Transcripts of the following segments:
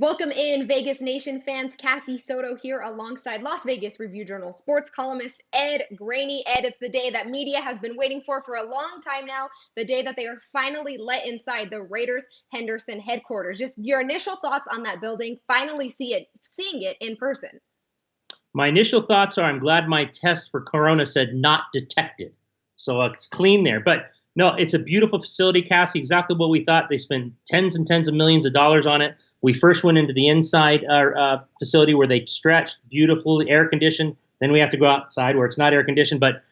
Welcome in, Vegas Nation fans. Cassie Soto here alongside Las Vegas Review-Journal sports columnist Ed Graney. Ed, it's the day that media has been waiting for a long time now, the day that they are finally let inside the Raiders Henderson headquarters. Just your initial thoughts on that building, finally seeing it in person. My initial thoughts are I'm glad my test for corona said not detected. So it's clean there. But no, it's a beautiful facility, Cassie, exactly what we thought. They spent tens and tens of millions of dollars on it. We first went into the inside facility where they stretched, beautifully air conditioned. Then we have to go outside where it's not air conditioned, but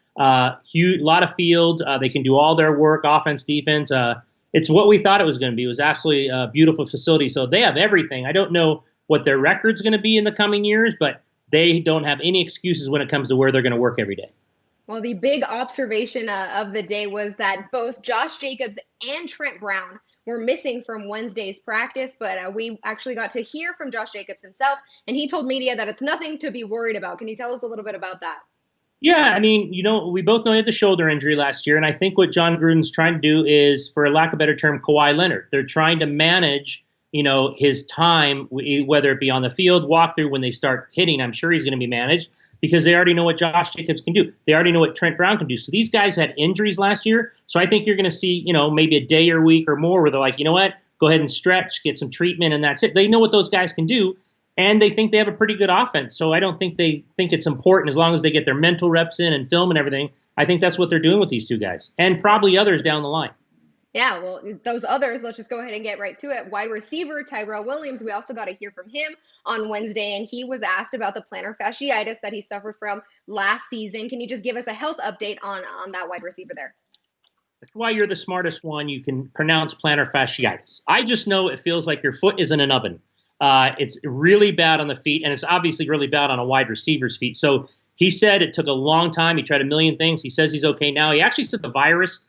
huge, lot of fields. They can do all their work, offense, defense. It's what we thought it was going to be. It was absolutely a beautiful facility. So they have everything. I don't know what their record's going to be in the coming years, but they don't have any excuses when it comes to where they're going to work every day. Well, the big observation of the day was that both Josh Jacobs and Trent Brown were missing from Wednesday's practice, but we actually got to hear from Josh Jacobs himself, and he told media that it's nothing to be worried about. Can you tell us a little bit about that? Yeah, I mean, we both know he had the shoulder injury last year, and I think what John Gruden's trying to do is, for a lack of a better term, Kawhi Leonard. They're trying to manage, his time, whether it be on the field, walkthrough, when they start hitting. I'm sure he's going to be managed because they already know what Josh Jacobs can do. They already know what Trent Brown can do. So these guys had injuries last year. So I think you're going to see, maybe a day or week or more where they're like, you know what, go ahead and stretch, get some treatment, and that's it. They know what those guys can do, and they think they have a pretty good offense. So I don't think they think it's important as long as they get their mental reps in and film and everything. I think that's what they're doing with these two guys, and probably others down the line. Yeah, well, those others, let's just go ahead and get right to it. Wide receiver Tyrell Williams, we also got to hear from him on Wednesday, and he was asked about the plantar fasciitis that he suffered from last season. Can you just give us a health update on that wide receiver there? That's why you're the smartest one. You can pronounce plantar fasciitis. I just know it feels like your foot is in an oven. It's really bad on the feet, and it's obviously really bad on a wide receiver's feet. So he said it took a long time. He tried a million things. He says he's okay now. He actually said the virus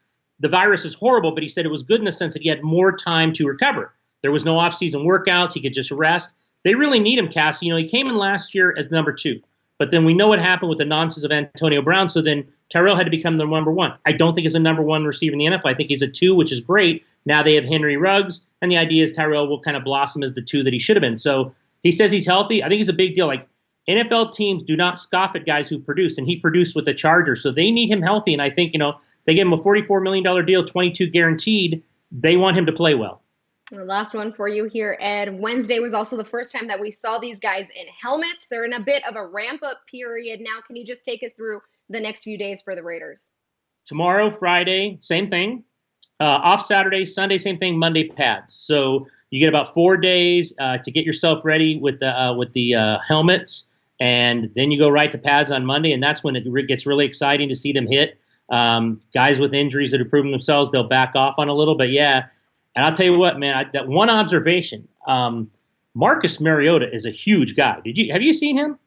is horrible, but he said it was good in the sense that he had more time to recover. There was no off-season workouts. He could just rest. They really need him, Cassie. He came in last year as number 2, but then we know what happened with the nonsense of Antonio Brown. So then Tyrell had to become the number 1. I don't think he's a number 1 receiver in the NFL. I think he's a 2, which is great. Now they have Henry Ruggs, and the idea is Tyrell will kind of blossom as the 2 that he should have been. So he says he's healthy. I think it's a big deal. Like, NFL teams do not scoff at guys who produced, and he produced with the Chargers. So they need him healthy, and I think, they gave him a $44 million deal, 22 guaranteed. They want him to play well. The last one for you here, Ed. Wednesday was also the first time that we saw these guys in helmets. They're in a bit of a ramp-up period now. Can you just take us through the next few days for the Raiders? Tomorrow, Friday, same thing. Off Saturday, Sunday, same thing. Monday, pads. So you get about 4 days to get yourself ready with the helmets, and then you go right to pads on Monday, and that's when it gets really exciting to see them hit. Guys with injuries that have proven themselves, they'll back off on a little, but yeah. And I'll tell you what, man, that one observation, Marcus Mariota is a huge guy. Have you seen him?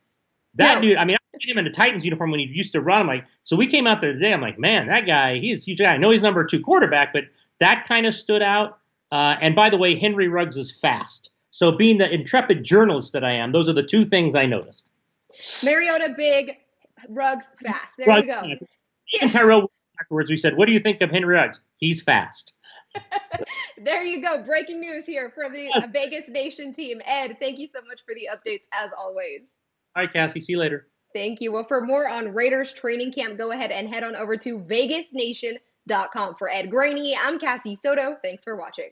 That dude, I mean, I seen him in the Titans uniform when he used to run. I'm like, so we came out there today. I'm like, man, that guy, he's a huge guy. I know he's number 2 quarterback, but that kind of stood out. And by the way, Henry Ruggs is fast. So being the intrepid journalist that I am, those are the 2 things I noticed. Mariota big, Ruggs fast. There you go. Fast. Even Tyrell afterwards, we said, what do you think of Henry Ruggs? He's fast. There you go. Breaking news here from the Vegas Nation team. Ed, thank you so much for the updates as always. All right, Cassie. See you later. Thank you. Well, for more on Raiders training camp, go ahead and head on over to vegasnation.com. For Ed Graney, I'm Cassie Soto. Thanks for watching.